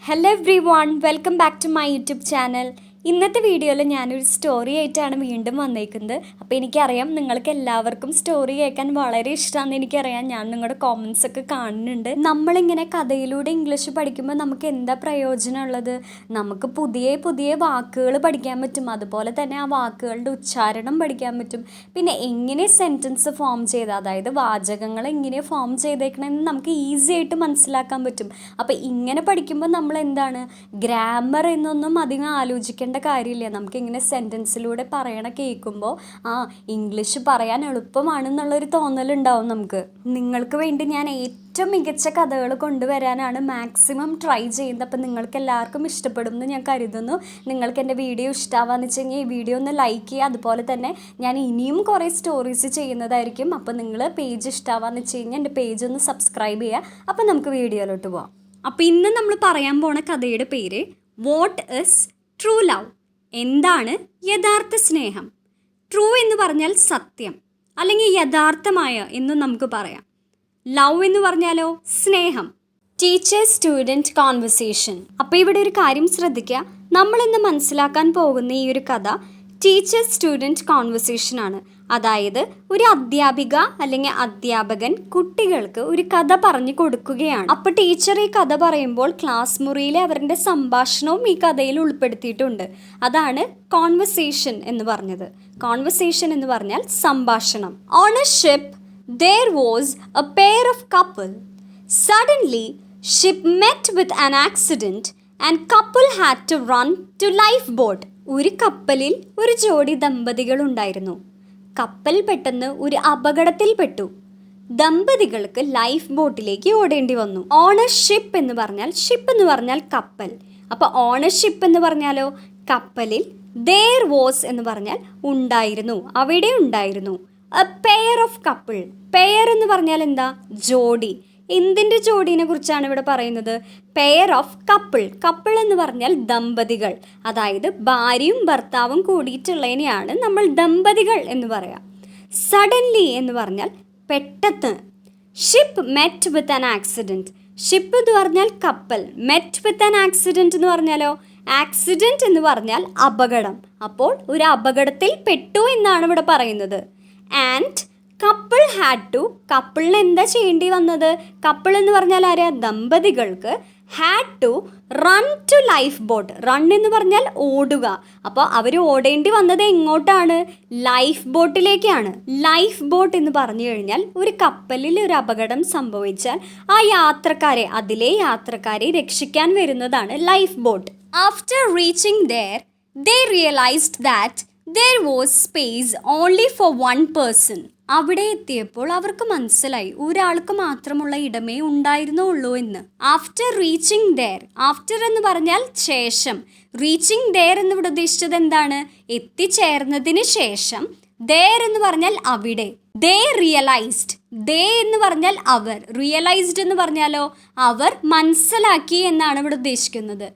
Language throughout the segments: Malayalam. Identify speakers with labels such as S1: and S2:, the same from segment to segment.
S1: Hello everyone, welcome back to my YouTube channel. ഇന്നത്തെ വീഡിയോയിൽ ഞാനൊരു സ്റ്റോറി ആയിട്ടാണ് വീണ്ടും വന്നേക്കുന്നത്. അപ്പോൾ എനിക്കറിയാം നിങ്ങൾക്ക് എല്ലാവർക്കും സ്റ്റോറി കേൾക്കാൻ വളരെ ഇഷ്ടമാണെന്ന് എനിക്കറിയാം. ഞാൻ നിങ്ങളുടെ കോമൻസ് ഒക്കെ കാണുന്നുണ്ട്. നമ്മളിങ്ങനെ കഥയിലൂടെ ഇംഗ്ലീഷ് പഠിക്കുമ്പോൾ നമുക്ക് എന്താ പ്രയോജനമുള്ളത്? നമുക്ക് പുതിയ പുതിയ വാക്കുകൾ പഠിക്കാൻ പറ്റും, അതുപോലെ തന്നെ ആ വാക്കുകളുടെ ഉച്ചാരണം പഠിക്കാൻ പറ്റും. പിന്നെ എങ്ങനെ സെൻറ്റൻസ് ഫോം ചെയ്ത്, അതായത് വാചകങ്ങൾ എങ്ങനെ ഫോം ചെയ്തേക്കണമെന്ന് നമുക്ക് ഈസി ആയിട്ട് മനസ്സിലാക്കാൻ പറ്റും. അപ്പോൾ ഇങ്ങനെ പഠിക്കുമ്പോൾ നമ്മൾ എന്താണ്, ഗ്രാമർ എന്നൊന്നും അധികം ആലോചിക്കേണ്ട കാര്യമില്ല. നമുക്കിങ്ങനെ സെൻറ്റൻസിലൂടെ പറയണ കേൾക്കുമ്പോൾ ഇംഗ്ലീഷ് പറയാൻ എളുപ്പമാണെന്നുള്ളൊരു തോന്നലുണ്ടാവും നമുക്ക്. നിങ്ങൾക്ക് വേണ്ടി ഞാൻ ഏറ്റവും മികച്ച കഥകൾ കൊണ്ടുവരാനാണ് മാക്സിമം ട്രൈ ചെയ്യുന്നത്. അപ്പം നിങ്ങൾക്ക് എല്ലാവർക്കും ഇഷ്ടപ്പെടും എന്ന് ഞാൻ കരുതുന്നു. നിങ്ങൾക്ക് എൻ്റെ വീഡിയോ ഇഷ്ടമാവാന്ന് വെച്ച് കഴിഞ്ഞാൽ ഈ വീഡിയോ ഒന്ന് ലൈക്ക് ചെയ്യുക. അതുപോലെ തന്നെ ഞാൻ ഇനിയും കുറേ സ്റ്റോറീസ് ചെയ്യുന്നതായിരിക്കും. അപ്പോൾ നിങ്ങൾ പേജ് ഇഷ്ടമാവാന്ന് വെച്ച് കഴിഞ്ഞാൽ എൻ്റെ പേജ് ഒന്ന് സബ്സ്ക്രൈബ് ചെയ്യുക. അപ്പം നമുക്ക് വീഡിയോയിലോട്ട് പോവാം. അപ്പോൾ ഇന്ന് നമ്മൾ പറയാൻ പോണ കഥയുടെ പേര് വാട്ട് ഇസ് ട്രൂ ലവ്? എന്താണ് യഥാർത്ഥ സ്നേഹം? ട്രൂ എന്ന് പറഞ്ഞാൽ സത്യം, അല്ലെങ്കിൽ യഥാർത്ഥമായ എന്നും നമുക്ക് പറയാം. ലവ് എന്ന് പറഞ്ഞാലോ സ്നേഹം. Teacher student conversation. അപ്പോൾ ഇവിടെ ഒരു കാര്യം ശ്രദ്ധിക്കുക. നമ്മളിന്ന് മനസ്സിലാക്കാൻ പോകുന്ന ഈ ഒരു കഥ ടീച്ചർ സ്റ്റുഡൻറ്റ് കോൺവെർസേഷൻ ആണ്. അതായത് ഒരു അധ്യാപിക അല്ലെങ്കിൽ അധ്യാപകൻ കുട്ടികൾക്ക് ഒരു കഥ പറഞ്ഞു കൊടുക്കുകയാണ്. അപ്പോൾ ടീച്ചർ ഈ കഥ പറയുമ്പോൾ ക്ലാസ് മുറിയിലെ അവരുടെ സംഭാഷണവും ഈ കഥയിൽ ഉൾപ്പെടുത്തിയിട്ടുണ്ട്. അതാണ് കോൺവെർസേഷൻ എന്ന് പറഞ്ഞത്. കോൺവെർസേഷൻ എന്ന് പറഞ്ഞാൽ സംഭാഷണം. On A ship there was a pair of couple. Suddenly ship met with an accident and couple had to run to lifeboat. ഒരു കപ്പലിൽ ഒരു ജോഡി ദമ്പതികൾ ഉണ്ടായിരുന്നു. കപ്പൽ പെട്ടെന്ന് ഒരു അപകടത്തിൽപ്പെട്ടു. ദമ്പതികൾക്ക് ലൈഫ് ബോട്ടിലേക്ക് ഓടേണ്ടി വന്നു. ഓണർഷിപ്പ് എന്ന് പറഞ്ഞാൽ, ഷിപ്പ് എന്ന് പറഞ്ഞാൽ കപ്പൽ. അപ്പോൾ ഓണർഷിപ്പ് എന്ന് പറഞ്ഞാലോ കപ്പലിൽ. there was എന്ന് പറഞ്ഞാൽ ഉണ്ടായിരുന്നു, അവിടെ ഉണ്ടായിരുന്നു. A pair of couple. Pair എന്ന് പറഞ്ഞാൽ എന്താ? ജോഡി. എന്തിൻ്റെ ജോഡീനെ കുറിച്ചാണ് ഇവിടെ പറയുന്നത്? Pair of couple. കപ്പിൾ എന്ന് പറഞ്ഞാൽ ദമ്പതികൾ, അതായത് ഭാര്യയും ഭർത്താവും കൂടിയിട്ടുള്ളതിനെയാണ് നമ്മൾ ദമ്പതികൾ എന്ന് പറയാം. സഡൻലി എന്ന് പറഞ്ഞാൽ പെട്ടെന്ന്. Ship met with an accident. Ship എന്ന് പറഞ്ഞാൽ കപ്പൽ, മെറ്റ് വിത്ത് ആൻ ആക്സിഡൻറ്റ് എന്ന് പറഞ്ഞാലോ ആക്സിഡൻറ്റ് എന്ന് പറഞ്ഞാൽ അപകടം. അപ്പോൾ ഒരു അപകടത്തിൽ പെട്ടു എന്നാണ് ഇവിടെ പറയുന്നത്. And couple had to. കപ്പിളിന് എന്താ ചെയ്യേണ്ടി വന്നത്? കപ്പിൾ എന്ന് പറഞ്ഞാൽ ആരാ? ദമ്പതികൾക്ക്. Had to run to lifeboat. Run എന്ന് പറഞ്ഞാൽ ഓടുക. അപ്പോൾ അവർ ഓടേണ്ടി വന്നത് എങ്ങോട്ടാണ്? ലൈഫ് ബോട്ടിലേക്കാണ്. ലൈഫ് ബോട്ട് എന്ന് പറഞ്ഞു കഴിഞ്ഞാൽ ഒരു കപ്പലിൽ ഒരു അപകടം സംഭവിച്ചാൽ ആ യാത്രക്കാരെ, അതിലെ യാത്രക്കാരെ രക്ഷിക്കാൻ വരുന്നതാണ് life boat. After reaching there, they realized that there was space only for one person. അവിടെ എത്തിയപ്പോൾ അവർക്ക് മനസ്സിലായി ഒരാൾക്ക് മാത്രമുള്ള ഇടമേ ഉണ്ടായിരുന്നുള്ളൂ എന്ന്. After reaching there. ആഫ്റ്റർ എന്ന് പറഞ്ഞാൽ ശേഷം. റീച്ചിങ് there എന്നിവിടെ ഉദ്ദേശിച്ചത് എന്താണ്? എത്തിച്ചേർന്നതിന് ശേഷം. there എന്ന് പറഞ്ഞാൽ അവിടെ. they realized. they എന്ന് പറഞ്ഞാൽ അവർ. realized എന്ന് പറഞ്ഞാലോ അവർ മനസ്സിലാക്കി എന്നാണ് ഇവിടെ ഉദ്ദേശിക്കുന്നത്.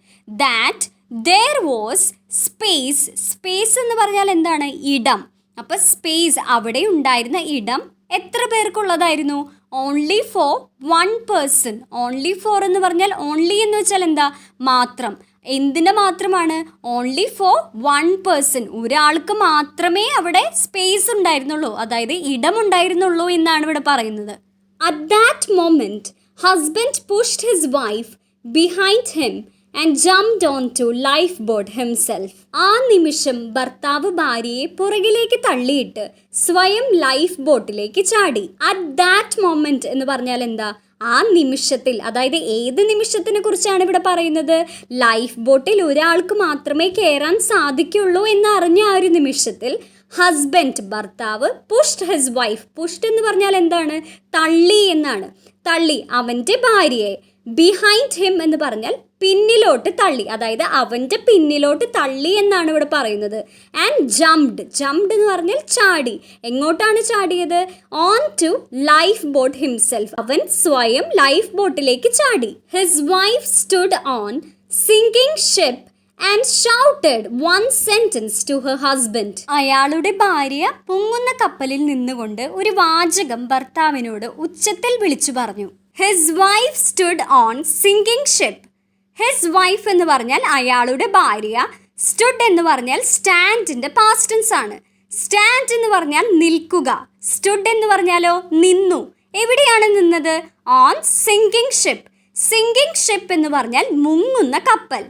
S1: that there was space. Space എന്ന് പറഞ്ഞാൽ എന്താണ്? ഇടം. അപ്പോൾ സ്പേസ്, അവിടെ ഉണ്ടായിരുന്ന ഇടം എത്ര പേർക്കുള്ളതായിരുന്നു? Only for one person. Only for എന്ന് പറഞ്ഞാൽ, ഓൺലി എന്ന് വെച്ചാൽ എന്താ? മാത്രം. എന്തിൻ്റെ മാത്രമാണ്? Only for one person. ഒരാൾക്ക് മാത്രമേ അവിടെ സ്പേസ് ഉണ്ടായിരുന്നുള്ളൂ, അതായത് ഇടമുണ്ടായിരുന്നുള്ളൂ എന്നാണ് ഇവിടെ പറയുന്നത്. At that moment husband pushed his wife behind him and jumped onto lifeboat himself. ആ നിമിഷം ഭർത്താവ് ഭാര്യയെ പുറകിലേക്ക് തള്ളിയിട്ട് സ്വയം ലൈഫ് ബോട്ടിലേക്ക് ചാടി. അറ്റ് ദാറ്റ് മൊമെന്റ് എന്ന് പറഞ്ഞാൽ എന്താ? ആ നിമിഷത്തിൽ. അതായത് ഏത് നിമിഷത്തിനെ കുറിച്ചാണ് ഇവിടെ പറയുന്നത്? ലൈഫ് ബോട്ടിൽ ഒരാൾക്ക് മാത്രമേ കയറാൻ സാധിക്കുള്ളൂ എന്നറിഞ്ഞ ആ ഒരു നിമിഷത്തിൽ ഹസ്ബൻഡ്, ഭർത്താവ്, പുഷ്ഡ് ഹിസ് വൈഫ്. പുഷ്ഡ് എന്ന് പറഞ്ഞാൽ എന്താണ്? തള്ളി എന്നാണ്. തള്ളി അവൻ്റെ ഭാര്യയെ. ബിഹൈൻഡ് ഹിം എന്ന് പറഞ്ഞാൽ പിന്നിലോട്ട് തള്ളി, അതായത് അവൻ്റെ പിന്നിലോട്ട് തള്ളി എന്നാണ് ഇവിടെ പറയുന്നത്. And jumped. ജംപ്ഡ് എന്ന് പറഞ്ഞാൽ ചാടി. എങ്ങോട്ടാണ് ചാടിയത്? On to lifeboat himself. അവൻ സ്വയം ലൈഫ് ബോട്ടിലേക്ക് ചാടി. His wife stood on sinking ship and shouted one sentence to her husband. അയാളുടെ ഭാര്യ പൊങ്ങുന്ന കപ്പലിൽ നിന്നുകൊണ്ട് ഒരു വാചകം ഭർത്താവിനോട് ഉച്ചത്തിൽ വിളിച്ചു പറഞ്ഞു. His wife stood on sinking ship. His wife എന്ന് പറഞ്ഞാൽ അയാളുടെ ഭാര്യ. സ്റ്റുഡ് എന്ന് പറഞ്ഞാൽ സ്റ്റാൻഡിൻ്റെ പാസ്റ്റ് ടെൻസ് ആണ്. സ്റ്റാൻഡ് എന്ന് പറഞ്ഞാൽ നിൽക്കുക. സ്റ്റുഡ് എന്ന് പറഞ്ഞാലോ നിന്നു. എവിടെയാണ് നിന്നത്? On sinking ship. Sinking ship എന്ന് പറഞ്ഞാൽ മുങ്ങുന്ന കപ്പൽ.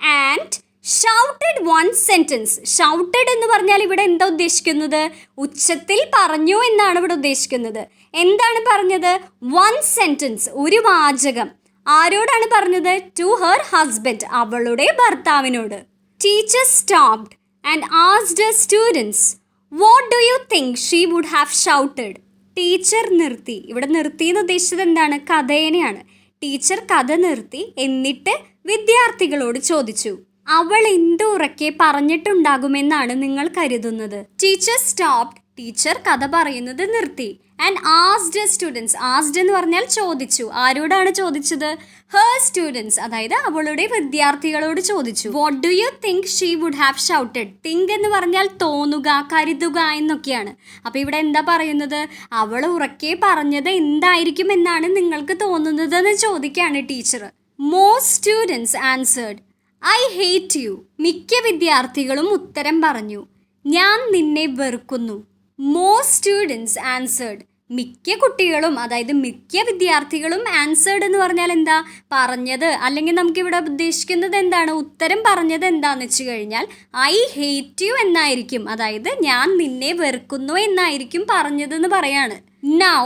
S1: And shouted one sentence. Shouted എന്ന് പറഞ്ഞാൽ ഇവിടെ എന്താ ഉദ്ദേശിക്കുന്നത്? ഉച്ചത്തിൽ പറഞ്ഞു എന്നാണ് ഇവിടെ ഉദ്ദേശിക്കുന്നത്. എന്താണ് പറഞ്ഞത്? വൺ സെൻറ്റൻസ്, ഒരു വാചകം. ആരോടാണ് പറഞ്ഞത്? ടു ഹെർ ഹസ്ബൻഡ്, അവളുടെ ഭർത്താവിനോട്. Teacher stopped and asked her students what do you think she would have shouted. Teacher നിർത്തി. ഇവിടെ നിർത്തി എന്ന് ഉദ്ദേശിച്ചത് എന്താണ്? കഥേനെയാണ്. ടീച്ചർ കഥ നിർത്തി എന്നിട്ട് വിദ്യാർത്ഥികളോട് ചോദിച്ചു, അവൾ എന്ത് ഉറക്കെ പറഞ്ഞിട്ടുണ്ടാകുമെന്നാണ് നിങ്ങൾ കരുതുന്നത്? Teacher stopped. ടീച്ചർ കഥ പറയുന്നത് നിർത്തി. And asked students. ആസ്ക്ഡ് എന്ന് പറഞ്ഞാൽ ചോദിച്ചു. ആരോടാണ് ചോദിച്ചത്? ഹെർ സ്റ്റുഡൻസ്, അതായത് അവളുടെ വിദ്യാർത്ഥികളോട് ചോദിച്ചു. What do you think she would have shouted. Think എന്ന് പറഞ്ഞാൽ തോന്നുക, കരുതുക എന്നൊക്കെയാണ്. അപ്പോൾ ഇവിടെ എന്താ പറയുന്നത്? അവൾ ഉറക്കെ പറഞ്ഞത് എന്തായിരിക്കും എന്നാണ് നിങ്ങൾക്ക് തോന്നുന്നത് എന്ന് ചോദിക്കുകയാണ് teacher. Most students answered I hate you. മിക്ക വിദ്യാർത്ഥികളും ഉത്തരം പറഞ്ഞു, ഞാൻ നിന്നെ വെറുക്കുന്നു. Most students answered. മിക്ക കുട്ടികളും, അതായത് മിക്ക വിദ്യാർത്ഥികളും ആൻസേർഡ് എന്ന് പറഞ്ഞാൽ എന്താ? പറഞ്ഞത്, അല്ലെങ്കിൽ നമുക്കിവിടെ ഉദ്ദേശിക്കുന്നത് എന്താണ്? ഉത്തരം പറഞ്ഞത് എന്താണെന്ന് വെച്ച് കഴിഞ്ഞാൽ ഐ ഹേറ്റ് യു എന്നായിരിക്കും. അതായത് ഞാൻ നിന്നെ വെറുക്കുന്നു എന്നായിരിക്കും പറഞ്ഞതെന്ന് പറയാണ്. Now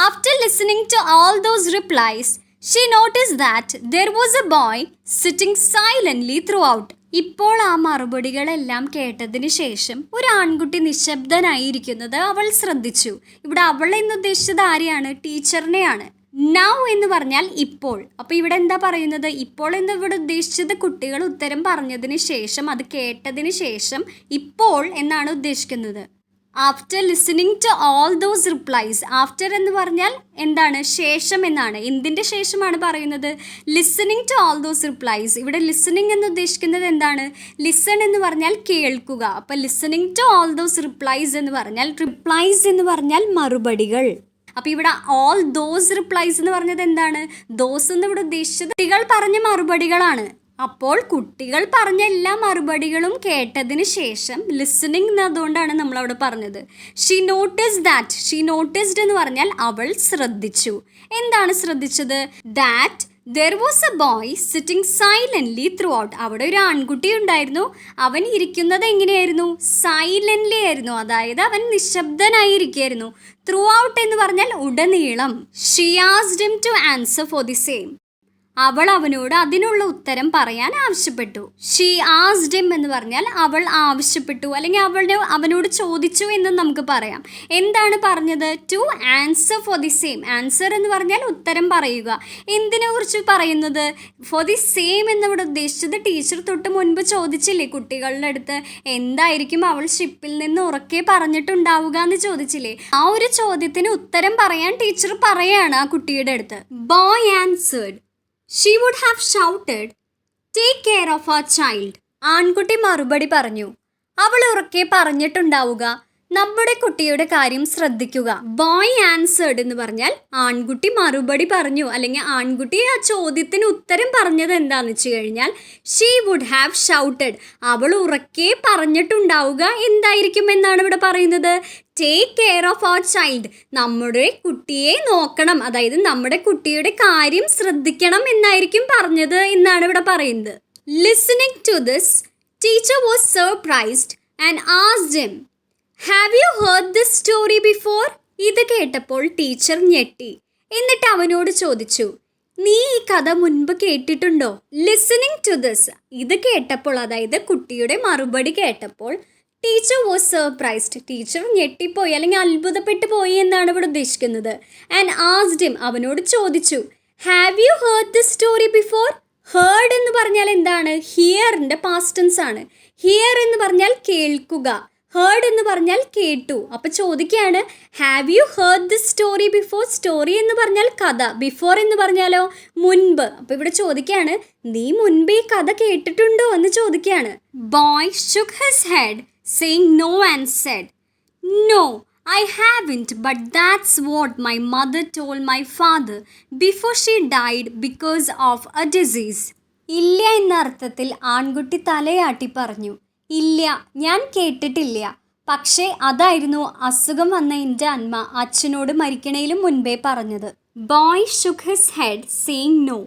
S1: after listening to all those replies she noticed that there was a boy sitting silently throughout. ഇപ്പോൾ ആ മറുപടികളെല്ലാം കേട്ടതിന് ശേഷം ഒരു ആൺകുട്ടി നിശബ്ദനായിരിക്കുന്നത് അവൾ ശ്രദ്ധിച്ചു. ഇവിടെ അവൾ എന്ന് ഉദ്ദേശിച്ചത് ആരെയാണ്? ടീച്ചറിനെയാണ്. നൗ എന്ന് പറഞ്ഞാൽ ഇപ്പോൾ. അപ്പോൾ ഇവിടെ എന്താ പറയുന്നത്? ഇപ്പോൾ എന്ന് ഇവിടെ ഉദ്ദേശിച്ചത് കുട്ടികൾ ഉത്തരം പറഞ്ഞതിന് ശേഷം, അത് കേട്ടതിന് ശേഷം ഇപ്പോൾ എന്നാണ് ഉദ്ദേശിക്കുന്നത്. After listening to all those replies. After എന്ന് പറഞ്ഞാൽ എന്താണ്? ശേഷം എന്നാണ്. എന്തിൻ്റെ ശേഷമാണ് പറയുന്നത്? Listening to all those replies. ഇവിടെ ലിസണിങ് എന്ന് ഉദ്ദേശിക്കുന്നത് എന്താണ്? ലിസൺ എന്ന് പറഞ്ഞാൽ കേൾക്കുക. അപ്പോൾ listening to all those replies എന്ന് പറഞ്ഞാൽ, റിപ്ലൈസ് എന്ന് പറഞ്ഞാൽ മറുപടികൾ. അപ്പോൾ ഇവിടെ ഓൾ ദോസ് റിപ്ലൈസ് എന്ന് പറഞ്ഞത് എന്താണ്? ദോസ് എന്ന് ഇവിടെ ഉദ്ദേശിച്ചത് കുട്ടികൾ പറഞ്ഞ മറുപടികളാണ്. അപ്പോൾ കുട്ടികൾ പറഞ്ഞ എല്ലാ മറുപടികളും കേട്ടതിന് ശേഷം ലിസണിങ് എന്നതുകൊണ്ടാണ് നമ്മളവിടെ പറഞ്ഞത്. She notice that. She noticed എന്ന് പറഞ്ഞാൽ അവൾ ശ്രദ്ധിച്ചു. എന്താണ് ശ്രദ്ധിച്ചത്? That there was A boy sitting silently through out. അവിടെ ഒരു ആൺകുട്ടി ഉണ്ടായിരുന്നു. അവൻ ഇരിക്കുന്നത് എങ്ങനെയായിരുന്നു? സൈലൻ്റ്ലി ആയിരുന്നു. അതായത് അവൻ നിശബ്ദനായിരിക്കുകയായിരുന്നു. ത്രൂ ഔട്ട് എന്ന് പറഞ്ഞാൽ ഉടനീളം. She asked him to answer for the same. അവൾ അവനോട് അതിനുള്ള ഉത്തരം പറയാൻ ആവശ്യപ്പെട്ടു. ഷീ ആസ്ക്ഡ് ഹിം എന്ന് പറഞ്ഞാൽ അവൾ ആവശ്യപ്പെട്ടു, അല്ലെങ്കിൽ അവനോട് ചോദിച്ചു എന്ന് നമുക്ക് പറയാം. എന്താണ് പറഞ്ഞത്? To answer for the same. Answer എന്ന് പറഞ്ഞാൽ ഉത്തരം പറയുക. എന്തിനെ കുറിച്ച് പറയുന്നത്? ഫോർ ദി സെയിം എന്നിവിടെ ഉദ്ദേശിച്ചത് ടീച്ചർ തൊട്ട് മുൻപ് ചോദിച്ചില്ലേ കുട്ടികളുടെ അടുത്ത്, എന്തായിരിക്കും അവൾ ഷിപ്പിൽ നിന്ന് ഉറക്കെ പറഞ്ഞിട്ടുണ്ടാവുക എന്ന് ചോദിച്ചില്ലേ? ആ ഒരു ചോദ്യത്തിന് ഉത്തരം പറയാൻ ടീച്ചർ പറയാണ് ആ കുട്ടിയുടെ അടുത്ത്. Boy answered she would have shouted, take care of our child. ആൺകുട്ടി മറുപടി പറഞ്ഞു, അവൾ ഉറക്കെ പറഞ്ഞിട്ടുണ്ടാവുക, നമ്മുടെ കുട്ടിയുടെ കാര്യം ശ്രദ്ധിക്കുക. ബോയ് ആൻസേർഡ് എന്ന് പറഞ്ഞാൽ ആൺകുട്ടി മറുപടി പറഞ്ഞു, അല്ലെങ്കിൽ ആൺകുട്ടി ആ ചോദ്യത്തിന് ഉത്തരം പറഞ്ഞത് എന്താണെന്ന് വെച്ച് കഴിഞ്ഞാൽ ഷീ വുഡ് ഹാവ് ഷൗട്ടഡ്. അവൾ ഉറക്കെ പറഞ്ഞിട്ടുണ്ടാവുക എന്തായിരിക്കും എന്നാണ് ഇവിടെ പറയുന്നത്? Take care of our child. നമ്മുടെ കുട്ടിയെ നോക്കണം, അതായത് നമ്മുടെ കുട്ടിയുടെ കാര്യം ശ്രദ്ധിക്കണം എന്നായിരിക്കും പറഞ്ഞത് എന്നാണ് ഇവിടെ പറയുന്നത്. Listening to this teacher was surprised and asked him, have you heard this story before? ഇത് കേട്ടപ്പോൾ ടീച്ചർ ഞെട്ടി. എന്നിട്ട് അവനോട് ചോദിച്ചു, നീ ഈ കഥ മുൻപ് കേട്ടിട്ടുണ്ടോ? Listening to this. ഇത് കേട്ടപ്പോൾ, അതായത് കുട്ടിയുടെ മറുപടി കേട്ടപ്പോൾ ടീച്ചർ വാസ് സർപ്രൈസ്ഡ്. ടീച്ചർ ഞെട്ടിപ്പോയി അല്ലെങ്കിൽ അത്ഭുതപ്പെട്ടു പോയി എന്നാണ് ഇവിടെ ഉദ്ദേശിക്കുന്നത്. And asked him. അവനോട് ചോദിച്ചു, have you heard this story before? Heard എന്ന് പറഞ്ഞാൽ എന്താണ്? ഹിയറിൻ്റെ പാസ്റ്റ് ടെൻസ് ആണ്. ഹിയർ എന്ന് പറഞ്ഞാൽ കേൾക്കുക, ഹേർഡ് എന്ന് പറഞ്ഞാൽ കേട്ടു. അപ്പോൾ ചോദിക്കുകയാണ്, have you heard this story before? Story എന്ന് പറഞ്ഞാൽ കഥ, ബിഫോർ എന്ന് പറഞ്ഞാലോ മുൻപ്. അപ്പോൾ ഇവിടെ ചോദിക്കുകയാണ്, നീ മുൻപ് ഈ കഥ കേട്ടിട്ടുണ്ടോ എന്ന് ചോദിക്കുകയാണ്. Boy shook his head saying no and said, no, I haven't, but that's what my mother told my father before she died because of a disease. ഇല്ല എന്ന അർത്ഥത്തിൽ ആൺകുട്ടി തലയാട്ടി പറഞ്ഞു. ഇല്ല, ഞാൻ കേട്ടിട്ടില്ല. പക്ഷേ അതായിരുന്നു അസുഖം വന്ന എൻ്റെ അമ്മ അച്ഛനോട് മരിക്കണേലും മുൻപേ പറഞ്ഞത്. Boy shook his head saying no.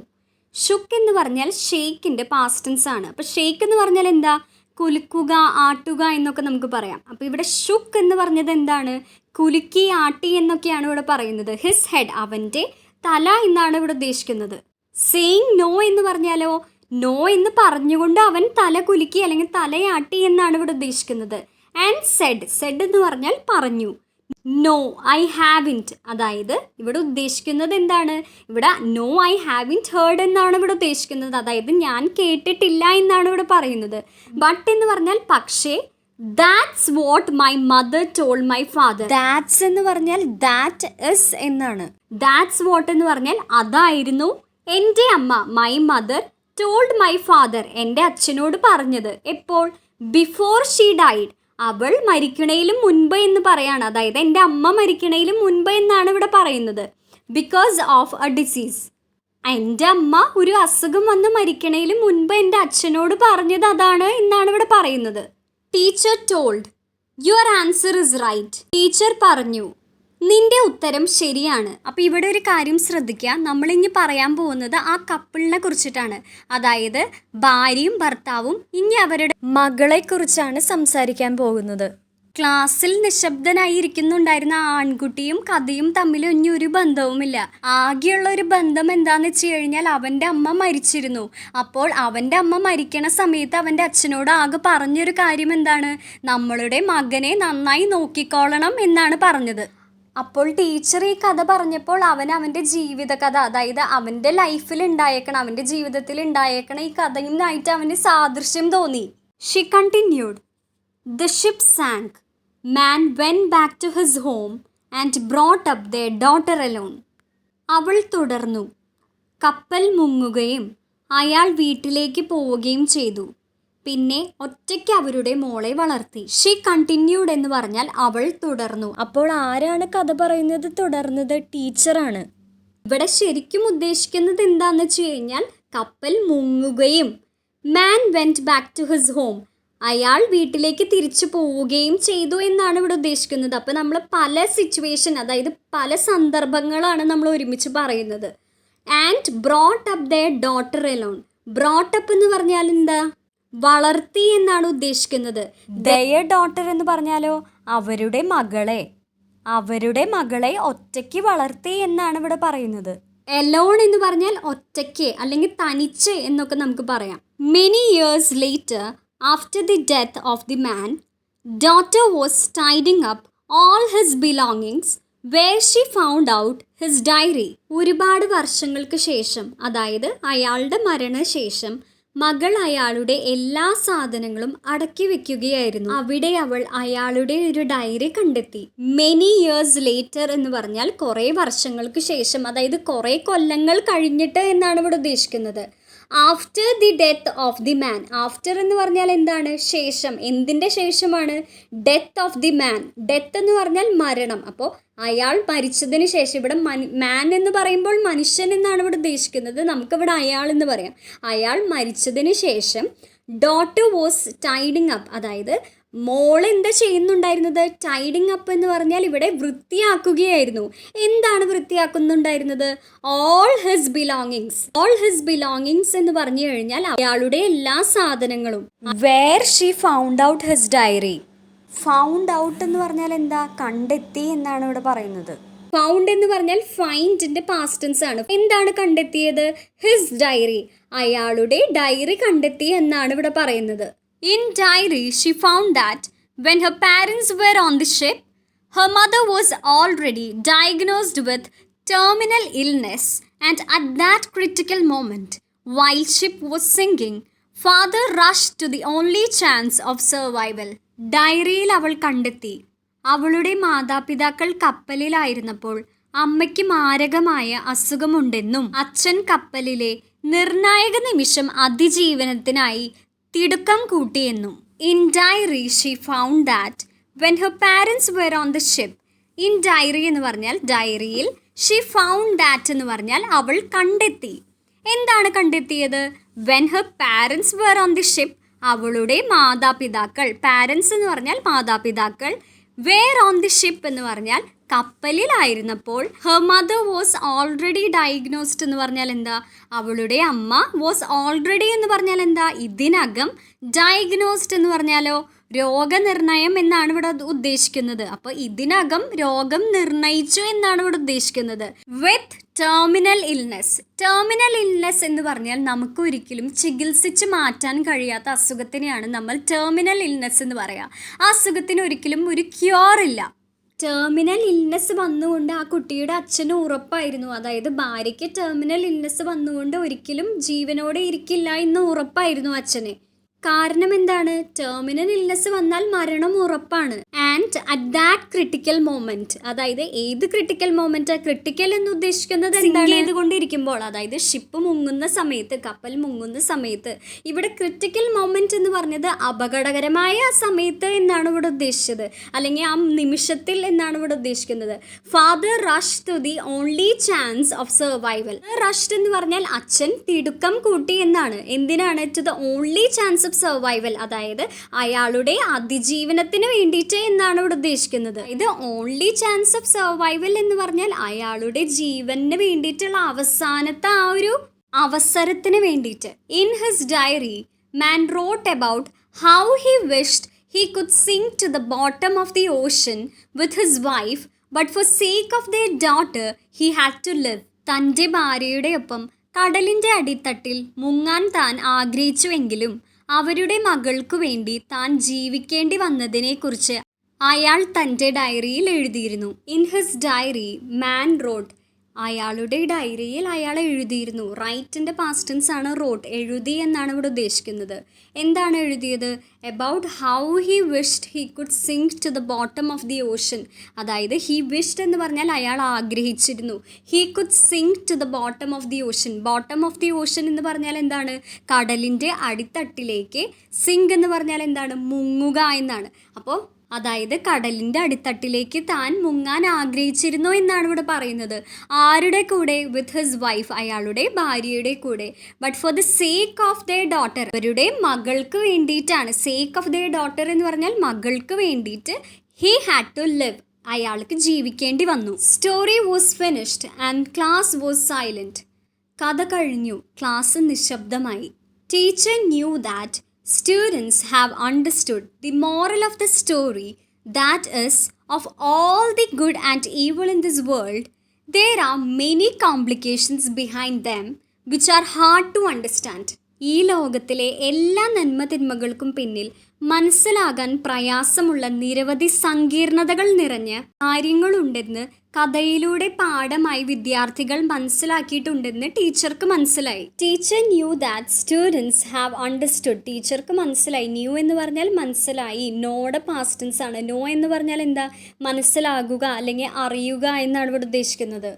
S1: Shook എന്ന് പറഞ്ഞാൽ ഷെയ്ക്കിൻ്റെ പാസ്റ്റൻസ് ആണ്. അപ്പോൾ ഷെയ്ക്ക് എന്ന് പറഞ്ഞാൽ എന്താ? കുലുക്കുക, ആട്ടുക എന്നൊക്കെ നമുക്ക് പറയാം. അപ്പോൾ ഇവിടെ ഷുക്ക് എന്ന് പറഞ്ഞത് എന്താണ്? കുലുക്കി, ആട്ടി എന്നൊക്കെയാണ് ഇവിടെ പറയുന്നത്. ഹിസ് ഹെഡ്, അവൻ്റെ തല എന്നാണ് ഇവിടെ ഉദ്ദേശിക്കുന്നത്. സേയിങ് നോ എന്ന് പറഞ്ഞാലോ, നോ എന്ന് പറഞ്ഞുകൊണ്ട് അവൻ തല കുലുക്കി അല്ലെങ്കിൽ തലയാട്ടി എന്നാണ് ഇവിടെ ഉദ്ദേശിക്കുന്നത്. ആൻഡ് സെഡ് എന്ന് പറഞ്ഞാൽ പറഞ്ഞു. നോ ഐ ഹാവിൻറ്റ്, അതായത് ഇവിടെ ഉദ്ദേശിക്കുന്നത് എന്താണ്? ഇവിടെ നോ ഐ ഹാവിൻറ്റ് ഹേർഡ് എന്നാണ് ഇവിടെ ഉദ്ദേശിക്കുന്നത്. അതായത് ഞാൻ കേട്ടിട്ടില്ല എന്നാണ് ഇവിടെ പറയുന്നത്. ബട്ട് എന്ന് പറഞ്ഞാൽ പക്ഷേ. That's what my mother told my father. That's എന്ന് പറഞ്ഞാൽ ദാറ്റ് ഇസ് എന്നാണ്. ദാറ്റ്സ് വാട്ട് എന്ന് പറഞ്ഞാൽ അതായിരുന്നു എൻ്റെ അമ്മ, my mother told my father, എൻ്റെ അച്ഛനോട് പറഞ്ഞത്. എപ്പോൾ? ബിഫോർ ഷീ ഡൈഡ്, അവൾ മരിക്കണേലും മുൻപ് എന്ന് പറയാണ്. അതായത് എൻ്റെ അമ്മ മരിക്കണേലും മുൻപ് എന്നാണ് ഇവിടെ പറയുന്നത്. ബിക്കോസ് ഓഫ് എ ഡിസീസ്, എൻ്റെ അമ്മ ഒരു അസുഖം വന്ന് മരിക്കണേലും മുൻപ് എൻ്റെ അച്ഛനോട് പറഞ്ഞത് അതാണ് എന്നാണ് ഇവിടെ പറയുന്നത്. Teacher told your answer is right. Teacher പറഞ്ഞു, നിന്റെ ഉത്തരം ശരിയാണ്. അപ്പോൾ ഇവിടെ ഒരു കാര്യം ശ്രദ്ധിക്കുക, നമ്മളിനി പറയാൻ പോകുന്നത് ആ കപ്പിളിനെ കുറിച്ചിട്ടാണ്. അതായത് ഭാര്യയും ഭർത്താവും ഇനി അവരുടെ മകളെക്കുറിച്ചാണ് സംസാരിക്കാൻ പോകുന്നത്. ക്ലാസ്സിൽ നിശബ്ദനായിരിക്കുന്നുണ്ടായിരുന്ന ആ ആൺകുട്ടിയും കഥയും തമ്മിൽ ഇനി ഒരു ബന്ധവുമില്ല. ആകെയുള്ള ഒരു ബന്ധം എന്താണെന്ന് വെച്ച് കഴിഞ്ഞാൽ അവൻ്റെ അമ്മ മരിച്ചിരുന്നു. അപ്പോൾ അവൻ്റെ അമ്മ മരിക്കണ സമയത്ത് അവൻ്റെ അച്ഛനോട് ആകെ പറഞ്ഞൊരു കാര്യം എന്താണ്? നമ്മളുടെ മകനെ നന്നായി നോക്കിക്കോളണം എന്നാണ് പറഞ്ഞത്. അപ്പോൾ ടീച്ചർ ഈ കഥ പറഞ്ഞപ്പോൾ അവൻ്റെ ജീവിത കഥ, അതായത് അവൻ്റെ ലൈഫിൽ ഉണ്ടായേക്കണം, അവൻ്റെ ജീവിതത്തിൽ ഉണ്ടായേക്കണം ഈ കഥയുമായിട്ട് അവന് സാദൃശ്യം തോന്നി. She continued. The ship sank. Man went back to his home and brought up their daughter alone. അവൾ തുടർന്നു. കപ്പൽ മുങ്ങുകയും അയാൾ വീട്ടിലേക്ക് പോവുകയും ചെയ്തു. പിന്നെ ഒറ്റയ്ക്ക് അവരുടെ മോളെ വളർത്തി. ഷീ കണ്ടിന്യൂഡ് എന്ന് പറഞ്ഞാൽ അവൾ തുടർന്നു. അപ്പോൾ ആരാണ് കഥ പറയുന്നത്? തുടർന്നത് ടീച്ചറാണ്. ഇവിടെ ശരിക്കും ഉദ്ദേശിക്കുന്നത് എന്താണെന്ന് വെച്ച് കഴിഞ്ഞാൽ കപ്പൽ മുങ്ങുകയും man went back to his home, അയാൾ വീട്ടിലേക്ക് തിരിച്ചു പോവുകയും ചെയ്തു എന്നാണ് ഇവിടെ ഉദ്ദേശിക്കുന്നത്. അപ്പോൾ നമ്മൾ പല സിറ്റുവേഷൻ, അതായത് പല സന്ദർഭങ്ങളാണ് നമ്മൾ ഒരുമിച്ച് പറയുന്നത്. And brought up their daughter alone. Brought up എന്ന് പറഞ്ഞാൽ എന്താ? വളർത്തി എന്നാണ് ഉദ്ദേശിക്കുന്നത്. ദയർ ഡോട്ടർ എന്ന് പറഞ്ഞാലോ അവരുടെ മകളെ ഒറ്റയ്ക്ക് വളർത്തി എന്നാണ് ഇവിടെ പറയുന്നത്. എലോൺ എന്ന് പറഞ്ഞാൽ ഒറ്റയ്ക്ക് അല്ലെങ്കിൽ തനിച്ച് എന്നൊക്കെ നമുക്ക് പറയാം. Many years later, after the death of the man, daughter was tidying up all his belongings where she found out his diary. ഒരുപാട് വർഷങ്ങൾക്ക് ശേഷം, അതായത് അയാളുടെ മരണശേഷം മകൾ അയാളുടെ എല്ലാ സാധനങ്ങളും അടക്കി വെക്കുകയായിരുന്നു. അവിടെ അവൾ അയാളുടെ ഒരു ഡയറി കണ്ടെത്തി. മെനി ഇയേഴ്സ് ലേറ്റർ എന്ന് പറഞ്ഞാൽ കുറേ വർഷങ്ങൾക്ക് ശേഷം, അതായത് കുറേ കൊല്ലങ്ങൾ കഴിഞ്ഞിട്ട് എന്നാണ് ഇവിടെ ഉദ്ദേശിക്കുന്നത്. After the death of the man. After എന്ന് പറഞ്ഞാൽ എന്താണ്? ശേഷം. എന്തിൻ്റെ ശേഷമാണ്? Death of the man. Death എന്ന് പറഞ്ഞാൽ മരണം. അപ്പോൾ അയാൾ മരിച്ചതിന് ശേഷം, ഇവിടെ മാൻ എന്ന് പറയുമ്പോൾ മനുഷ്യൻ എന്നാണ് ഇവിടെ ഉദ്ദേശിക്കുന്നത്. നമുക്കിവിടെ അയാൾ എന്ന് പറയാം. അയാൾ മരിച്ചതിന് ശേഷം ഡോട്ടർ വാസ് ടൈഡിങ് അപ്പ്, അതായത് മോൾ എന്താ ചെയ്യുന്നുണ്ടായിരുന്നത്? ടൈഡിങ് അപ്പ് എന്ന് പറഞ്ഞാൽ ഇവിടെ വൃത്തിയാക്കുകയായിരുന്നു. എന്താണ് വൃത്തിയാക്കുന്നുണ്ടായിരുന്നത്? All his belongings. All his belongings എന്ന് പറഞ്ഞു കഴിഞ്ഞാൽ അയാളുടെ എല്ലാ സാധനങ്ങളും. Where she found out his diary. Found out എന്ന് പറഞ്ഞാൽ എന്താ? കണ്ടെത്തി എന്നാണ് ഇവിടെ പറയുന്നത്. ഫൗണ്ട് എന്ന് പറഞ്ഞാൽ ഫൈൻഡിന്റെ പാസ്റ്റ് ടെൻസ് ആണ്. എന്താണ് കണ്ടെത്തിയത്? His diary. അയാളുടെ ഡയറി കണ്ടെത്തി എന്നാണ് ഇവിടെ പറയുന്നത്. In diary, she found that when her parents were on the ship, her mother was already diagnosed with terminal illness, and at that critical moment, while ship was sinking, father rushed to the only chance of survival. ഡയറിയിൽ അവൾ കണ്ടെത്തി അവളുടെ മാതാപിതാക്കൾ കപ്പലിലായിരുന്നപ്പോൾ അമ്മയ്ക്ക് മാരകമായ അസുഖമുണ്ടെന്നും അച്ഛൻ കപ്പലിലെ നിർണായക നിമിഷം അതിജീവനത്തിനായി തിടുക്കം കൂട്ടിയെന്നും. In diary she found that when her parents were on the ship. In diary എന്ന് പറഞ്ഞാൽ ഡയറിയിൽ, ഷീ ഫൗണ്ട് ദാറ്റ് എന്ന് പറഞ്ഞാൽ അവൾ കണ്ടെത്തി. എന്താണ് കണ്ടെത്തിയത്? When her parents were on the ship, അവളുടെ മാതാപിതാക്കൾ, പാരൻസ് എന്ന് പറഞ്ഞാൽ മാതാപിതാക്കൾ, വെയർ ഓൺ ദി ഷിപ്പ് എന്ന് പറഞ്ഞാൽ കപ്പലിലായിരുന്നപ്പോൾ, her mother was already diagnosed എന്ന് പറഞ്ഞാൽ എന്താ, അവളുടെ അമ്മ വാസ് ഓൾറെഡി എന്ന് പറഞ്ഞാൽ എന്താ, ഇതിനകം, ഡയഗ്നോസ്ഡ് എന്ന് പറഞ്ഞാലോ രോഗനിർണയം എന്നാണ് ഇവിടെ ഉദ്ദേശിക്കുന്നത്. അപ്പോൾ ഇതിനകം രോഗം നിർണയിച്ചു എന്നാണ് ഇവിടെ ഉദ്ദേശിക്കുന്നത്. വിത്ത് ടെർമിനൽ ഇൽനെസ്. ടെർമിനൽ ഇൽനെസ് എന്ന് പറഞ്ഞാൽ നമുക്ക് ഒരിക്കലും ചികിത്സിച്ച് മാറ്റാൻ കഴിയാത്ത അസുഖത്തിനെയാണ് നമ്മൾ ടെർമിനൽ ഇൽനെസ് എന്ന് പറയുക. ആ അസുഖത്തിന് ഒരിക്കലും ഒരു ക്യൂർ ഇല്ല. ടെർമിനൽ ഇൽനെസ് വന്നുകൊണ്ട് ആ കുട്ടിയുടെ അച്ഛന് ഉറപ്പായിരുന്നു, അതായത് ഭാര്യയ്ക്ക് ടെർമിനൽ ഇൽനെസ് വന്നുകൊണ്ട് ഒരിക്കലും ജീവനോടെ ഇരിക്കില്ല എന്ന് ഉറപ്പായിരുന്നു അച്ഛന്. കാരണം എന്താണ്, ടെർമിനൽ ഇൽനെസ് വന്നാൽ മരണം ഉറപ്പാണ്. And at that critical moment, അതായത് ഏത് ക്രിട്ടിക്കൽ മൊമെന്റ്, ക്രിട്ടിക്കൽ എന്ന് ഉദ്ദേശിക്കുന്നത് എന്താണ്, ചെയ്തുകൊണ്ടിരിക്കുമ്പോൾ, അതായത് ഷിപ്പ് മുങ്ങുന്ന സമയത്ത്, കപ്പൽ മുങ്ങുന്ന സമയത്ത്. ഇവിടെ ക്രിട്ടിക്കൽ മൊമെന്റ് എന്ന് പറഞ്ഞത് അപകടകരമായ സമയത്ത് എന്നാണ് ഇവിടെ ഉദ്ദേശിച്ചത്, അല്ലെങ്കിൽ ആ നിമിഷത്തിൽ എന്നാണ് ഇവിടെ ഉദ്ദേശിക്കുന്നത്. Father rush to the only chance of survival. Rushed എന്ന് പറഞ്ഞാൽ അച്ഛൻ തിടുക്കം കൂട്ടി എന്നാണ്. എന്തിനാണ്? To the only chance of survival, അതായത് അയാളുടെ അതിജീവനത്തിന് വേണ്ടിയിട്ട് എന്നാണ് ഇവിടെ ഉദ്ദേശിക്കുന്നത്. ഇത് ഓൺലി ചാൻസ് ഓഫ് സർവൈവൽ എന്ന് പറഞ്ഞാൽ അയാളുടെ ജീവന് വേണ്ടിയിട്ടുള്ള അവസാനത്തെ ആ ഒരു അവസരത്തിന് വേണ്ടിയിട്ട്. In his diary man wrote about how he wished he could sink to the bottom of the ocean with his wife, but for sake of their daughter he had to live. തൻ്റെ ഭാര്യയുടെ ഒപ്പം കടലിൻ്റെ അടിത്തട്ടിൽ മുങ്ങാൻ താൻ ആഗ്രഹിച്ചുവെങ്കിലും അവരുടെ മകൾക്കു വേണ്ടി താൻ ജീവിക്കേണ്ടി വന്നതിനെക്കുറിച്ച് അയാൾ തൻ്റെ ഡയറിയിൽ എഴുതിയിരുന്നു. In his diary man wrote, അയാളുടെ ഡയറിയിൽ അയാൾ എഴുതിയിരുന്നു. റൈറ്റിൻ്റെ പാസ്റ്റ് ടെൻസ് ആണ് റോട്ട്, എഴുതി എന്നാണ് ഇവിടെ ഉദ്ദേശിക്കുന്നത്. എന്താണ് എഴുതിയത്? About how he wished he could sink to the bottom of the ocean, അതായത് ഹി വിഷ്ഡ് എന്ന് പറഞ്ഞാൽ അയാൾ ആഗ്രഹിച്ചിരുന്നു. He could sink to the bottom of the ocean. Bottom of the ocean എന്ന് പറഞ്ഞാൽ എന്താണ്? കടലിൻ്റെ അടിത്തട്ടിലേക്ക്. സിങ്ക് എന്ന് പറഞ്ഞാൽ എന്താണ്? മുങ്ങുക എന്നാണ്. അപ്പോൾ അതായത് കടലിൻ്റെ അടിത്തട്ടിലേക്ക് താൻ മുങ്ങാൻ ആഗ്രഹിച്ചിരുന്നു എന്നാണ് ഇവിടെ പറയുന്നത്. ആരുടെ കൂടെ? വിത്ത് ഹിസ് വൈഫ്, അയാളുടെ ഭാര്യയുടെ കൂടെ. But for the sake of their daughter, അവരുടെ മകൾക്ക് വേണ്ടിയിട്ടാണ്. സേക്ക് ഓഫ് ദെയർ ഡോട്ടർ എന്ന് പറഞ്ഞാൽ മകൾക്ക് വേണ്ടിയിട്ട്. ഹി ഹാഡ് ടു ലിവ്, അയാൾക്ക് ജീവിക്കേണ്ടി വന്നു. Story was finished and class was silent. കഥ കഴിഞ്ഞു, ക്ലാസ് നിശബ്ദമായി. Teacher knew that students have understood the moral of the story, that is, of all the good and evil in this world, there are many complications behind them which are hard to understand. ഈ ലോകത്തിലെ എല്ലാ നന്മതിന്മകൾക്കും പിന്നിൽ മനസ്സിലാകാൻ പ്രയാസമുള്ള നിരവധി സങ്കീർണതകൾ നിറഞ്ഞ കാര്യങ്ങളുണ്ടെന്ന് കഥയിലൂടെ പാഠമായി വിദ്യാർത്ഥികൾ മനസ്സിലാക്കിയിട്ടുണ്ടെന്ന് ടീച്ചർക്ക് മനസ്സിലായി. Teacher knew that students have understood. ടീച്ചർക്ക് മനസ്സിലായി. ന്യൂ എന്ന് പറഞ്ഞാൽ മനസ്സിലായി. നോയുടെ പാസ്റ്റ് ടെൻസ് ആണ്. നോ എന്ന് പറഞ്ഞാൽ എന്താ? മനസ്സിലാകുക അല്ലെങ്കിൽ അറിയുക എന്നാണ് ഇവിടെ ഉദ്ദേശിക്കുന്നത്.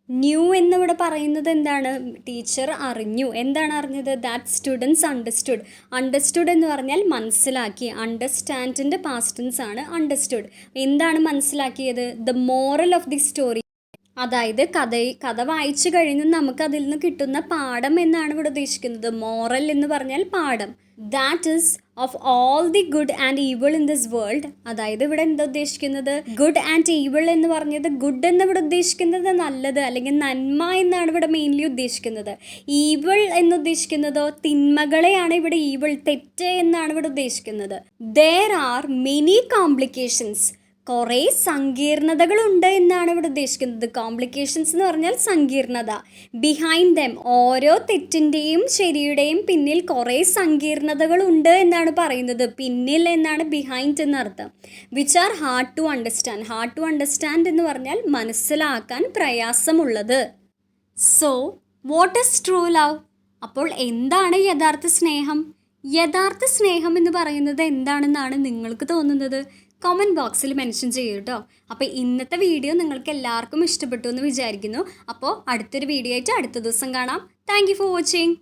S1: ന്യൂ എന്നിവിടെ പറയുന്നത് എന്താണ്? ടീച്ചർ അറിഞ്ഞു. എന്താണ് അറിഞ്ഞത്? That students understood. അണ്ടർസ്റ്റുഡ് എന്ന് പറഞ്ഞാൽ മനസ്സിലാക്കി. അണ്ടർസ്റ്റാൻഡിൻ്റെ പാസ്റ്റ് ടെൻസ് ആണ് അണ്ടർസ്റ്റുഡ്. എന്താണ് മനസ്സിലാക്കിയത്? The moral of the story, അതായത് കഥ വായിച്ചു കഴിഞ്ഞ് നമുക്ക് അതിൽ നിന്ന് കിട്ടുന്ന പാഠം എന്നാണ് ഇവിടെ ഉദ്ദേശിക്കുന്നത്. മോറൽ എന്ന് പറഞ്ഞാൽ പാഠം. That is of all the good and evil in this world. അതായത് ഇവിടെ എന്താ ഉദ്ദേശിക്കുന്നത്? ഗുഡ് ആൻഡ് ഈവിൾ എന്ന് പറഞ്ഞത്, ഗുഡ് എന്ന് ഇവിടെ ഉദ്ദേശിക്കുന്നത് നല്ലത് അല്ലെങ്കിൽ നന്മ എന്നാണ് ഇവിടെ മെയിൻലി ഉദ്ദേശിക്കുന്നത്. ഈവിൾ എന്ന് ഉദ്ദേശിക്കുന്നതോ തിന്മകളെയാണ് ഇവിടെ ഈവിൾ, തെറ്റ് എന്നാണ് ഇവിടെ ഉദ്ദേശിക്കുന്നത്. there are many complications, കുറേ സങ്കീർണതകളുണ്ട് എന്നാണ് ഇവിടെ ഉദ്ദേശിക്കുന്നത്. കോംപ്ലിക്കേഷൻസ് എന്ന് പറഞ്ഞാൽ സങ്കീർണത. ബിഹൈൻഡ് ദം, ഓരോ തെറ്റിൻ്റെയും ശരിയുടെയും പിന്നിൽ കുറേ സങ്കീർണതകളുണ്ട് എന്നാണ് പറയുന്നത്. പിന്നിൽ എന്നാണ് ബിഹൈൻഡ് എന്നർത്ഥം. Which are hard to understand. Hard to understand എന്ന് പറഞ്ഞാൽ മനസ്സിലാക്കാൻ പ്രയാസമുള്ളത്. So what is true love? അപ്പോൾ എന്താണ് യഥാർത്ഥ സ്നേഹം? യഥാർത്ഥ സ്നേഹം എന്ന് പറയുന്നത് എന്താണെന്നാണ് നിങ്ങൾക്ക് തോന്നുന്നത്? കമൻറ്റ് ബോക്സിൽ മെൻഷൻ ചെയ്യൂ കേട്ടോ. അപ്പോൾ ഇന്നത്തെ വീഡിയോ നിങ്ങൾക്ക് എല്ലാവർക്കും ഇഷ്ടപ്പെട്ടു എന്ന് വിചാരിക്കുന്നു. അപ്പോൾ അടുത്തൊരു വീഡിയോ ആയിട്ട് അടുത്ത ദിവസം കാണാം. Thank you for watching.